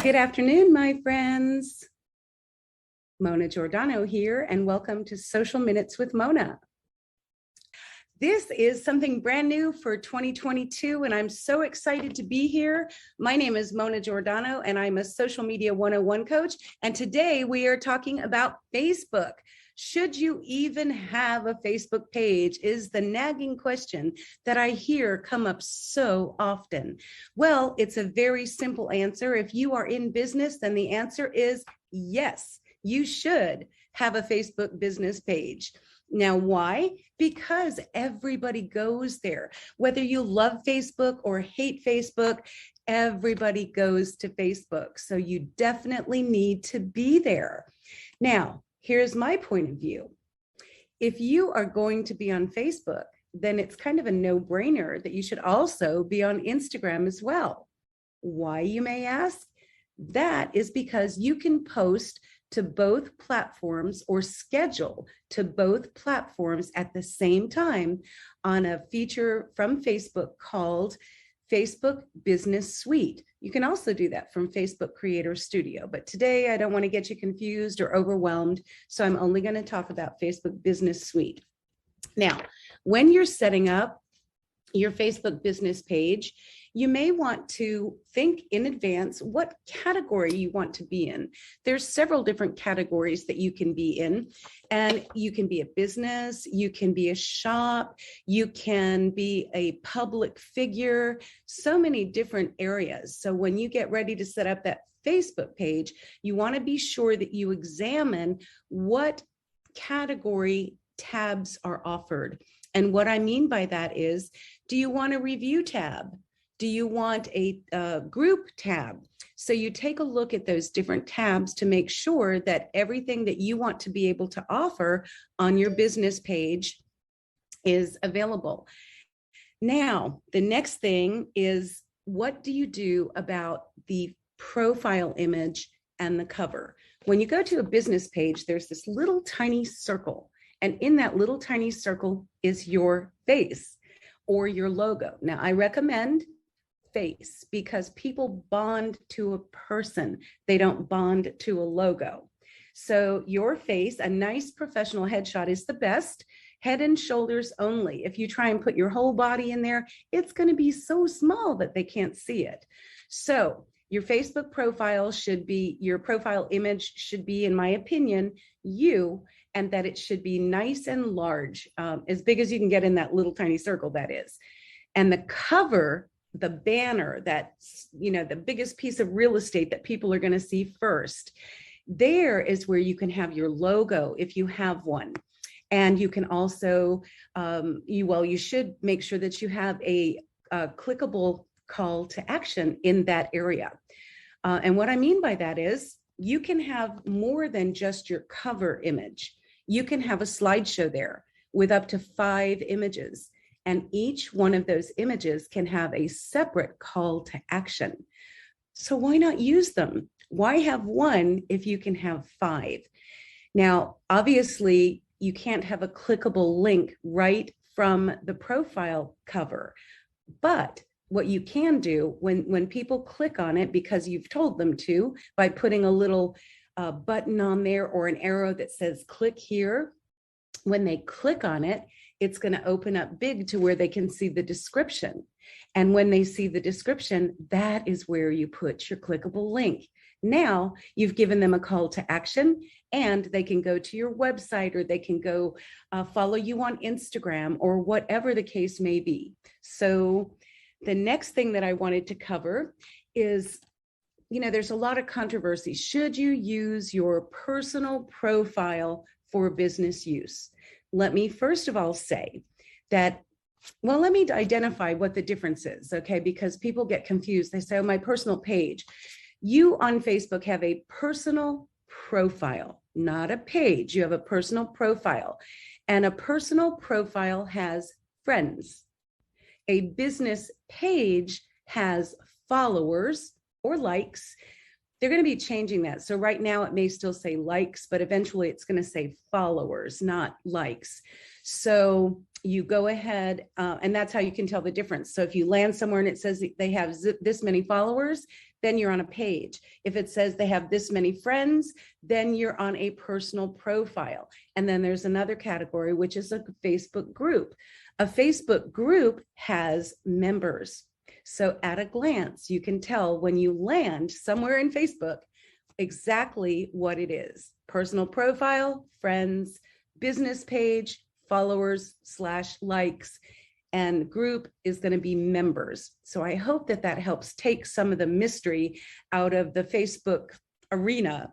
Good afternoon, my friends. Mona Giordano here, and welcome to Social Minutes with Mona. This is something brand new for 2022, and I'm so excited to be here. My name is Mona Giordano, and I'm a Social Media 101 coach, and today we are talking about Facebook. Should you even have a Facebook page is the nagging question that I hear come up so often. Well, it's a very simple answer. If you are in business, then the answer is yes, you should have a Facebook business page. Now, why? Because everybody goes there. Whether you love Facebook or hate Facebook, everybody goes to Facebook. So you definitely need to be there. Now, here's my point of view. If you are going to be on Facebook, then it's kind of a no-brainer that you should also be on Instagram as well. Why, you may ask? That is because you can post to both platforms or schedule to both platforms at the same time on a feature from Facebook called Facebook Business Suite. You can also do that from Facebook Creator Studio, but today I don't want to get you confused or overwhelmed, so I'm only going to talk about Facebook Business Suite. Now, when you're setting up your Facebook business page, you may want to think in advance what category you want to be in. There's several different categories that you can be in, and you can be a business, you can be a shop, you can be a public figure, so many different areas. So when you get ready to set up that Facebook page, you want to be sure that you examine what category tabs are offered. And what I mean by that is, do you want a review tab? Do you want a group tab? So you take a look at those different tabs to make sure that everything that you want to be able to offer on your business page is available. Now, the next thing is, what do you do about the profile image and the cover? When you go to a business page, there's this little tiny circle, and in that little tiny circle is your face or your logo. Now, I recommend face because people bond to a person. They don't bond to a logo. So your face, a nice professional headshot is the best. Head and shoulders only. If you try and put your whole body in there, it's going to be so small that they can't see it. So your Facebook profile should be, your profile image should be, in my opinion, you, and that it should be nice and large, as big as you can get in that little tiny circle, that is. And the cover, the banner, that's, the biggest piece of real estate that people are going to see first, there is where you can have your logo if you have one. And you can also, you should make sure that you have a clickable call to action in that area. And what I mean by that is, you can have more than just your cover image. You can have a slideshow there with up to 5 images. And each one of those images can have a separate call to action. So why not use them? Why have one if you can have 5? Now, obviously, you can't have a clickable link right from the profile cover, but what you can do when people click on it, because you've told them to, by putting a little button on there or an arrow that says click here, when they click on it, it's going to open up big to where they can see the description. And when they see the description, that is where you put your clickable link. Now you've given them a call to action, and they can go to your website, or they can go follow you on Instagram, or whatever the case may be. So the next thing that I wanted to cover is, there's a lot of controversy. Should you use your personal profile for business use? Let me first of all say that, well, let me identify what the difference is, okay? Because people get confused. They say, oh, my personal page. You on Facebook have a personal profile, not a page. You have a personal profile. And a personal profile has friends. A business page has followers or likes. They're going to be changing that. So right now it may still say likes, but eventually it's going to say followers, not likes. So you go ahead, and that's how you can tell the difference. So if you land somewhere and it says they have this many followers, then you're on a page. If it says they have this many friends, then you're on a personal profile. And then there's another category, which is a Facebook group. A Facebook group has members. So at a glance, you can tell when you land somewhere in Facebook exactly what it is: personal profile, friends, business page, followers / likes, and group is going to be members. So I hope that that helps take some of the mystery out of the Facebook arena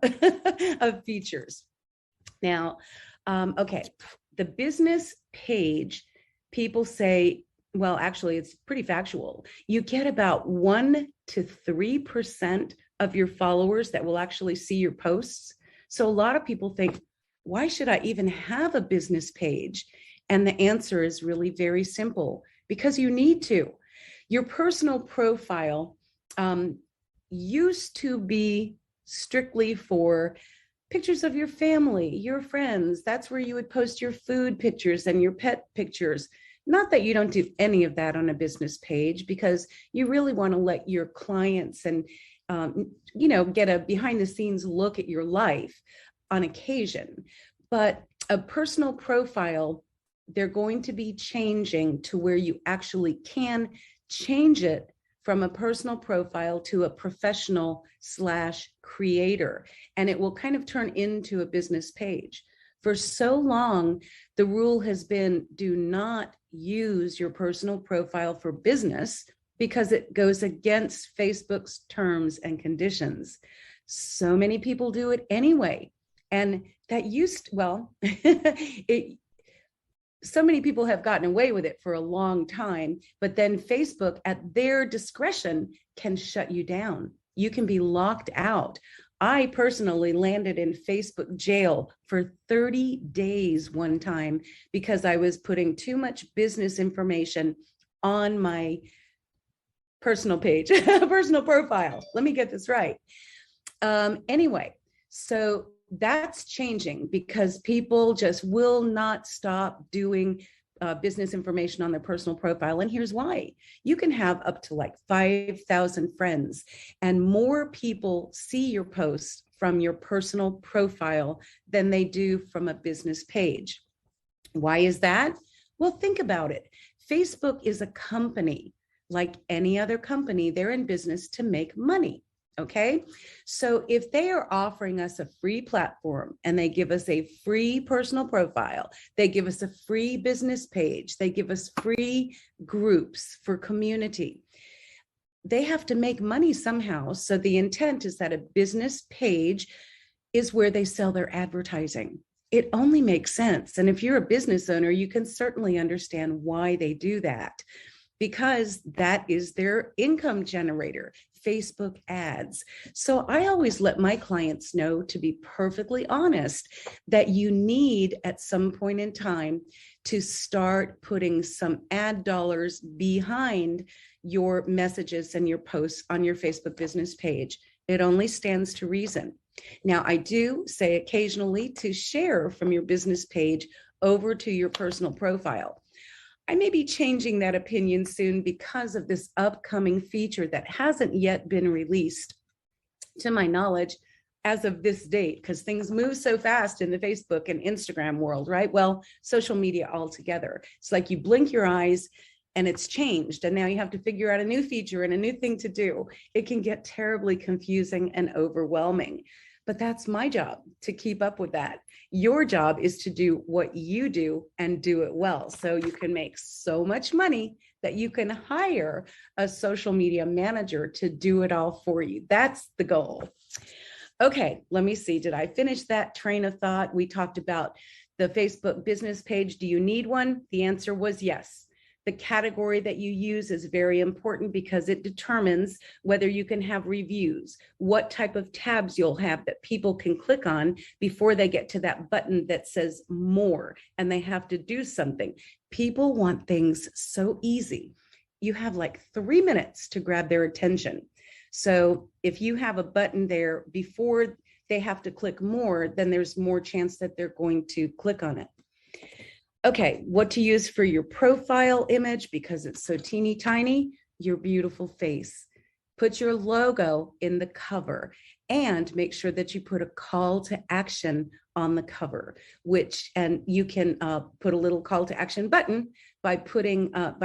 of features. Now, okay, the business page, people say, well, actually, it's pretty factual. You get about 1 to 3% of your followers that will actually see your posts. So a lot of people think, why should I even have a business page? And the answer is really very simple: because you need to. Your personal profile used to be strictly for pictures of your family, your friends. That's where you would post your food pictures and your pet pictures. Not that you don't do any of that on a business page, because you really want to let your clients and get a behind the scenes look at your life on occasion. But a personal profile, they're going to be changing to where you actually can change it from a personal profile to a professional / creator, and it will kind of turn into a business page. For so long, the rule has been, do not use your personal profile for business, because it goes against Facebook's terms and conditions. So many people do it anyway. And that so many people have gotten away with it for a long time, but then Facebook at their discretion can shut you down. You can be locked out. I personally landed in Facebook jail for 30 days one time because I was putting too much business information on my personal page, personal profile. Let me get this right. Anyway, so that's changing because people just will not stop doing business information on their personal profile. And here's why. You can have up to like 5,000 friends, and more people see your posts from your personal profile than they do from a business page. Why is that? Well, think about it. Facebook is a company. Like any other company, they're in business to make money. Okay, so if they are offering us a free platform and they give us a free personal profile, they give us a free business page, they give us free groups for community, they have to make money somehow. So the intent is that a business page is where they sell their advertising. It only makes sense. And if you're a business owner, you can certainly understand why they do that, because that is their income generator, Facebook ads. So I always let my clients know, to be perfectly honest, that you need at some point in time to start putting some ad dollars behind your messages and your posts on your Facebook business page. It only stands to reason. Now, I do say occasionally to share from your business page over to your personal profile. I may be changing that opinion soon because of this upcoming feature that hasn't yet been released, to my knowledge, as of this date, because things move so fast in the Facebook and Instagram world, right? Well, social media altogether. It's like you blink your eyes and it's changed, and now you have to figure out a new feature and a new thing to do. It can get terribly confusing and overwhelming. But that's my job, to keep up with that. Your job is to do what you do and do it well. So you can make so much money that you can hire a social media manager to do it all for you. That's the goal. Okay, let me see. Did I finish that train of thought? We talked about the Facebook business page. Do you need one? The answer was yes. The category that you use is very important because it determines whether you can have reviews, what type of tabs you'll have that people can click on before they get to that button that says more and they have to do something. People want things so easy. You have like 3 minutes to grab their attention. So if you have a button there before they have to click more, then there's more chance that they're going to click on it. Okay, what to use for your profile image because it's so teeny tiny? Your beautiful face. Put your logo in the cover and make sure that you put a call to action on the cover, and you can put a little call to action button by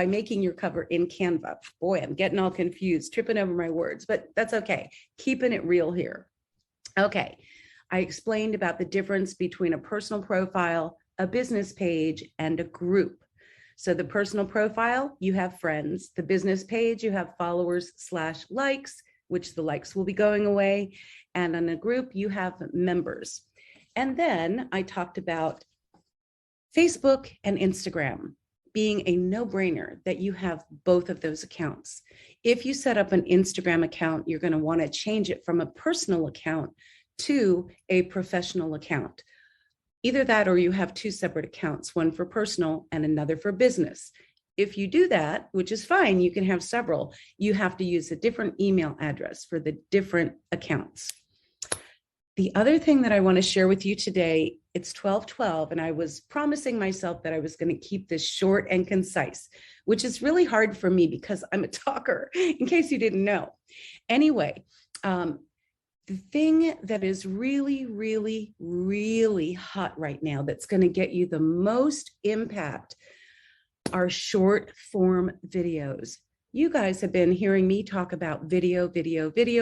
making your cover in Canva. Boy, I'm getting all confused, tripping over my words, but that's okay. Keeping it real here. Okay, I explained about the difference between a personal profile, a business page, and a group. So the personal profile, you have friends. The business page, you have followers/likes, which the likes will be going away. And on a group, you have members. And then I talked about Facebook and Instagram being a no-brainer that you have both of those accounts. If you set up an Instagram account, you're going to want to change it from a personal account to a professional account. Either that or you have two separate accounts, one for personal and another for business. If you do that, which is fine, you can have several, you have to use a different email address for the different accounts. The other thing that I want to share with you today, it's 12:12, and I was promising myself that I was going to keep this short and concise, which is really hard for me because I'm a talker, in case you didn't know. Anyway, the thing that is really, really, really hot right now that's going to get you the most impact are short form videos. You guys have been hearing me talk about video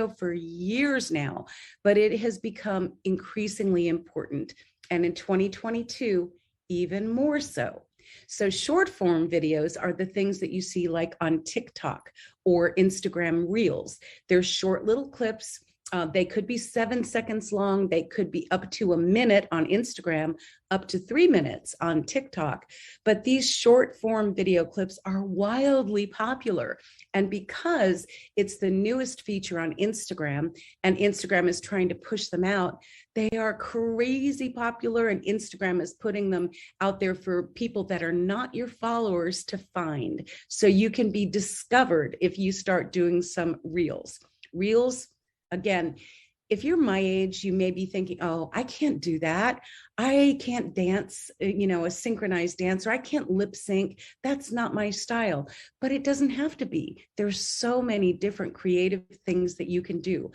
for years now, but it has become increasingly important. And in 2022, even more so. So short form videos are the things that you see like on TikTok or Instagram Reels. They're short little clips. They could be 7 seconds long. They could be up to a minute on Instagram, up to 3 minutes on TikTok. But these short form video clips are wildly popular. And because it's the newest feature on Instagram and Instagram is trying to push them out, they are crazy popular, and Instagram is putting them out there for people that are not your followers to find. So you can be discovered if you start doing some reels. Reels, again, if you're my age, you may be thinking, oh, I can't do that. I can't dance, a synchronized dance, or I can't lip sync. That's not my style. But it doesn't have to be. There's so many different creative things that you can do.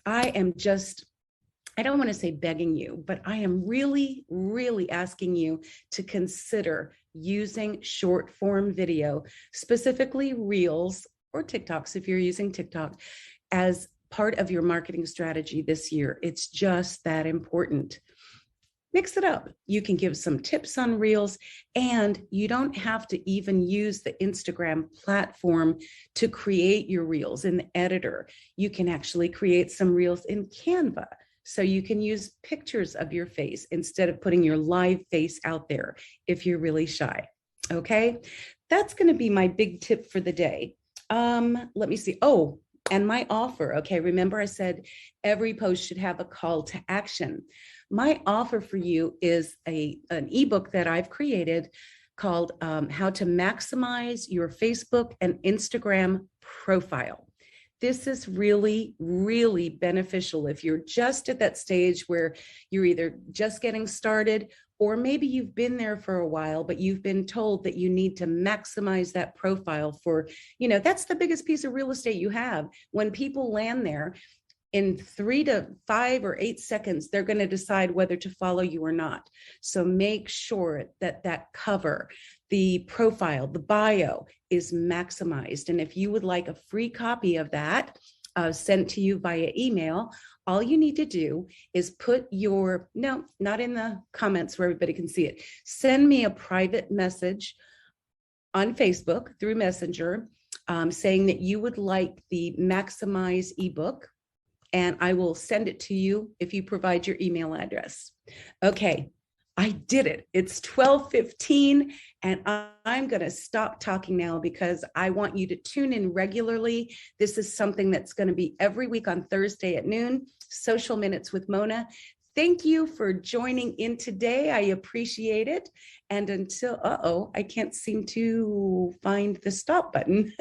I don't want to say begging you, but I am really, really asking you to consider using short form video, specifically Reels or TikToks if you're using TikTok, as part of your marketing strategy this year. It's just that important. Mix it up. You can give some tips on Reels, and you don't have to even use the Instagram platform to create your Reels in the editor. You can actually create some Reels in Canva. So you can use pictures of your face instead of putting your live face out there if you're really shy. Okay, that's going to be my big tip for the day. Let me see. Oh, and my offer. Okay, remember I said every post should have a call to action. My offer for you is an ebook that I've created called How to Maximize Your Facebook and Instagram Profile. This is really, really beneficial if you're just at that stage where you're either just getting started, or maybe you've been there for a while, but you've been told that you need to maximize that profile for, that's the biggest piece of real estate you have. When people land there, in 3 to 5 or 8 seconds, they're going to decide whether to follow you or not. So make sure that cover, the profile, the bio is maximized. And if you would like a free copy of that sent to you via email, all you need to do is put not in the comments where everybody can see it. Send me a private message on Facebook through Messenger saying that you would like the Maximize ebook, and I will send it to you if you provide your email address. Okay, I did it. It's 12:15, and I'm going to stop talking now because I want you to tune in regularly. This is something that's going to be every week on Thursday at noon, Social Minutes with Mona. Thank you for joining in today. I appreciate it. And until, I can't seem to find the stop button.